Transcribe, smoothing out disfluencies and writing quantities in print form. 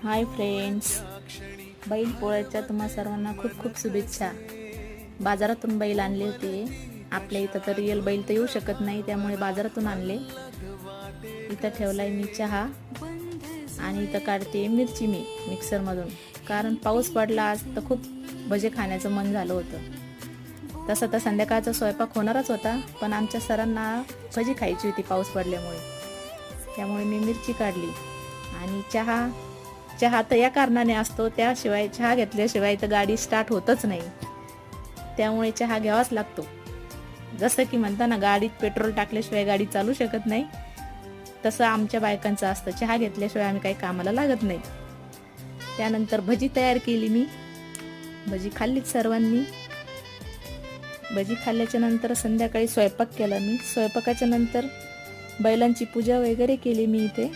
Hi friends, बैल पोळ्याच्या तुम्हा सर्वांना खूप खूप शुभेच्छा. बाजारातून बैल आणले होते. आपल्या इथं तर रिअल बैल तर येऊ शकत नाही, त्यामुळे बाजारातून आणले. इथं ठेवलाय मी चहा आणि इथं काढते मिरची मी मिक्सरमधून, कारण पाऊस पडला आज तर खूप भजे खाण्याचं मन झालं होतं. तसं तर संध्याकाळचा स्वयंपाक होणारच होता, पण आमच्या सरांना भजी खायची होती पाऊस पडल्यामुळे, त्यामुळे मी मिरची काढली. आणि चहा तर या कारणाने असतो, त्याशिवाय चहा घेतल्याशिवाय तर गाडी स्टार्ट होतच नाही, त्यामुळे चहा घ्यावाच लागतो. जसं की म्हणता ना, गाडीत पेट्रोल टाकल्याशिवाय गाडी चालू शकत नाही, तसं आमच्या बायकांचं असतं, चहा घेतल्याशिवाय आम्ही काही कामाला लागत नाही. त्यानंतर भजी तयार केली मी. भजी खाल्लीत सर्वांनी. भजी खाल्ल्याच्या नंतर संध्याकाळी स्वयंपाक केला मी. स्वयंपाकाच्या नंतर बैलांची पूजा वगैरे केली मी इथे.